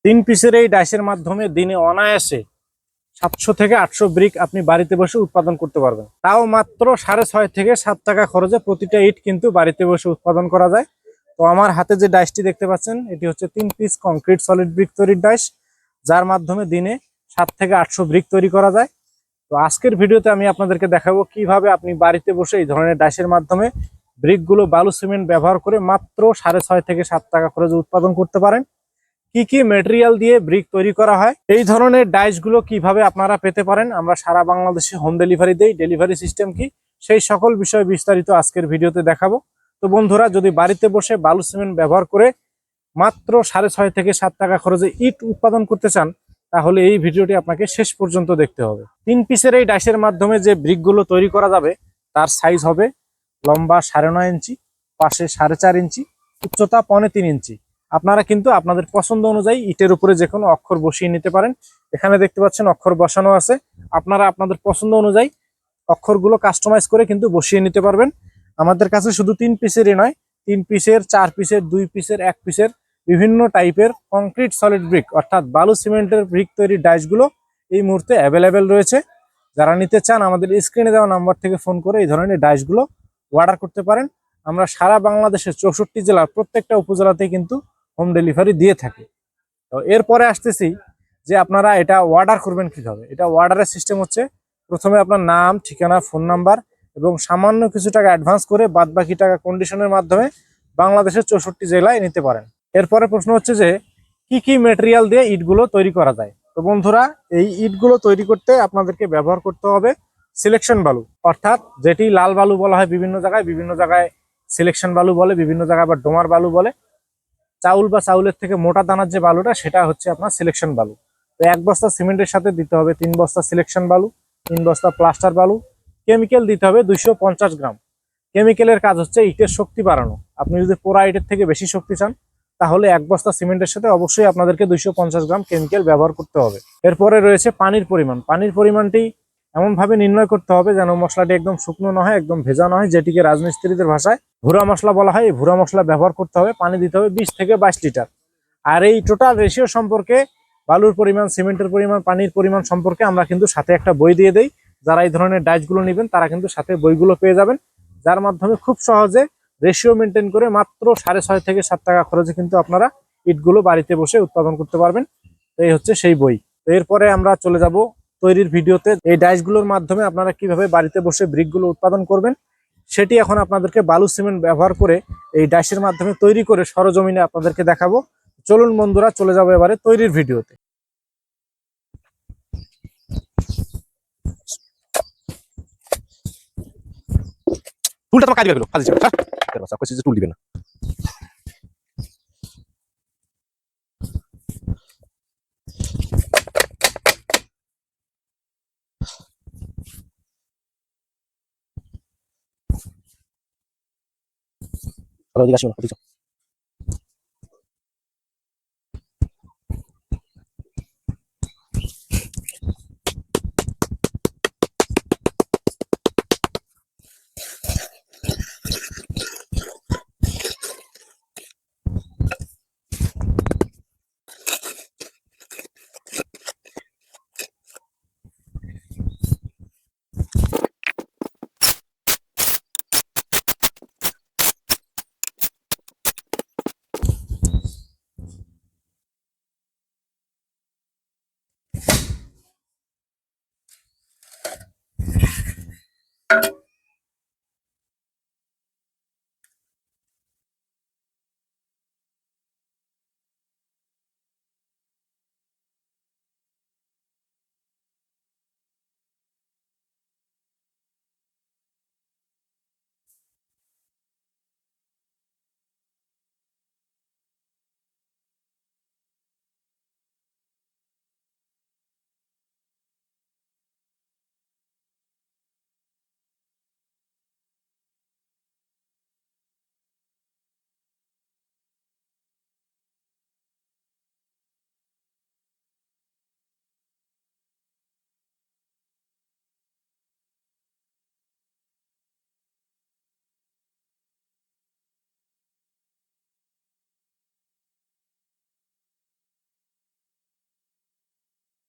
3 পিসের এই ডাইসের মাধ্যমে দিনে অনায়াসে 700 থেকে 800 ব্রিক আপনি বাড়িতে বসে উৎপাদন করতে পারবেন। তাও মাত্র 6.5 থেকে 7 টাকা খরচে প্রতিটা ইট কিন্তু বাড়িতে বসে উৎপাদন করা যায়। তো আমার হাতে যে ডাইসটি দেখতে পাচ্ছেন এটি হচ্ছে 3 পিস কংক্রিট সলিড ব্রিক তৈরির ডাইস, যার মাধ্যমে দিনে 7 থেকে 800 ব্রিক তৈরি করা যায়। তো আজকের ভিডিওতে আমি আপনাদেরকে দেখাবো কিভাবে আপনি বাড়িতে বসে এই ধরনের ডাইসের মাধ্যমে ব্রিকগুলো বালু সিমেন্ট ব্যবহার করে মাত্র 6.5 থেকে 7 টাকা খরচে উৎপাদন করতে পারেন। কি কি ম্যাটেরিয়াল দিয়ে ব্রিক তৈরি করা হয়, এই ধরনের ডাইসগুলো কিভাবে আপনারা পেতে পারেন, আমরা সারা বাংলাদেশে হোম ডেলিভারি দেই, ডেলিভারি সিস্টেম কি, সেই সকল বিষয় বিস্তারিত আজকের ভিডিওতে দেখাবো। তো বন্ধুরা, যদি বাড়িতে বসে বালু সিমেন্ট ব্যবহার করে মাত্র 6.5 থেকে 7 টাকা খরচে ইট উৎপাদন করতে চান, তাহলে এই ভিডিওটি আপনাকে শেষ পর্যন্ত দেখতে হবে। 3 পিসের এই ডাইসের মাধ্যমে যে ব্রিকগুলো তৈরি করা যাবে তার সাইজ হবে লম্বা 9.5 ইঞ্চি, পাশে 4.5 ইঞ্চি, উচ্চতা 3.25 ইঞ্চি। আপনারা কিন্তু আপনাদের পছন্দ অনুযায়ী ইটের উপরে যে কোনো অক্ষর বসিয়ে নিতে পারেন। এখানে দেখতে পাচ্ছেন অক্ষর বসানো আছে, আপনারা আপনাদের পছন্দ অনুযায়ী অক্ষরগুলো কাস্টমাইজ করে কিন্তু বসিয়ে নিতে পারবেন। আমাদের কাছে শুধু 3 পিসেরই নয়, 3 পিসের, 4 পিসের, 2 পিসের, 1 পিসের বিভিন্ন টাইপের কংক্রিট সলিড ব্রিক অর্থাৎ বালু সিমেন্টের ব্রিক তৈরির ডাইসগুলো এই মুহূর্তে অ্যাভেলেবেল রয়েছে। যারা নিতে চান আমাদের স্ক্রিনে দেওয়া নাম্বার থেকে ফোন করে এই ধরনের ডাইসগুলো অর্ডার করতে পারেন। আমরা সারা বাংলাদেশের 64 জেলার প্রত্যেকটা উপজেলাতেই কিন্তু হোম ডেলিভারি দিয়ে থাকি। তো এরপরে আসতেছি যে আপনারা এটা অর্ডার করবেন কিভাবে। এটা অর্ডারের সিস্টেম হচ্ছে, প্রথমে আপনার নাম, ঠিকানা, ফোন নাম্বার এবং সামান্য কিছু টাকা অ্যাডভান্স করে বাদবাকি টাকা কন্ডিশনের মাধ্যমে বাংলাদেশের 64 জেলায় নিতে পারেন। এরপরে প্রশ্ন হচ্ছে যে কি কি ম্যাটেরিয়াল দিয়ে ইটগুলো তৈরি করা যায়। তো বন্ধুরা, এই ইটগুলো তৈরি করতে আপনাদেরকে ব্যবহার করতে হবে সিলেকশন বালু, অর্থাৎ যেটি লাল বালু বলা হয় বিভিন্ন জায়গায় সিলেকশন বালু বলে, বিভিন্ন জায়গায় আবার ডোমার বালু বলে। চাউল বা চাউলের থেকে মোটা দানার যে বালুটা সেটা হচ্ছে আপনার সিলেকশন বালু। তো 1 বস্তা সিমেন্টের সাথে দিতে হবে 3 বস্তা সিলেকশন বালু, 3 বস্তা প্লাস্টার বালু, কেমিক্যাল দিতে হবে 250 গ্রাম। কেমিক্যালের কাজ হচ্ছে ইটের শক্তি বাড়ানো। আপনি যদি পোড়া ইটের থেকে বেশি শক্তি চান তাহলে 1 বস্তা সিমেন্টের সাথে অবশ্যই আপনাদেরকে 250 গ্রাম কেমিক্যাল ব্যবহার করতে হবে। এরপরে রয়েছে পানির পরিমাণ। পানির পরিমাণটি এমনভাবে নির্ণয় করতে হবে যেন মশলাটি একদম শুকনো না হয়, একদম ভেজা না হয়, যেটিকে রাজমিস্ত্রিদের ভাষায় ভুরা মশলা বলা হয়। এই ভুরা মশলা ব্যবহার করতে হবে। পানি দিতে হবে 20 থেকে 22 লিটার। আর এই টোটাল রেশিও সম্পর্কে, বালুর পরিমাণ, সিমেন্টের পরিমাণ, পানির পরিমাণ সম্পর্কে আমরা কিন্তু সাথে একটা বই দিয়ে দেই। যারা এই ধরনের ডাইসগুলো নেবেন তারা কিন্তু সাথে বইগুলো পেয়ে যাবেন, যার মাধ্যমে খুব সহজে রেশিও মেনটেন করে মাত্র 6.5 থেকে 7 টাকা খরচে কিন্তু আপনারা ইটগুলো বাড়িতে বসে উৎপাদন করতে পারবেন। তো এই হচ্ছে সেই বই। তো এরপরে আমরা চলে যাব তৈরির ভিডিওতে। এই ডাইসগুলোর মাধ্যমে আপনারা কিভাবে বাড়িতে বসে ব্রিকগুলো উৎপাদন করবেন সেটি এখন আপনাদেরকে বালু সিমেন্ট ব্যবহার করে এই ডাইসের মাধ্যমে তৈরি করে সরজমিনে আপনাদেরকে দেখাবো। চলুন বন্ধুরা, চলে যাবো এবারে তৈরির ভিডিওতে। টুলটা তোমার কাজে গেলো, কাজে ছিল টুল দিবে না। জিজ্ঞাসা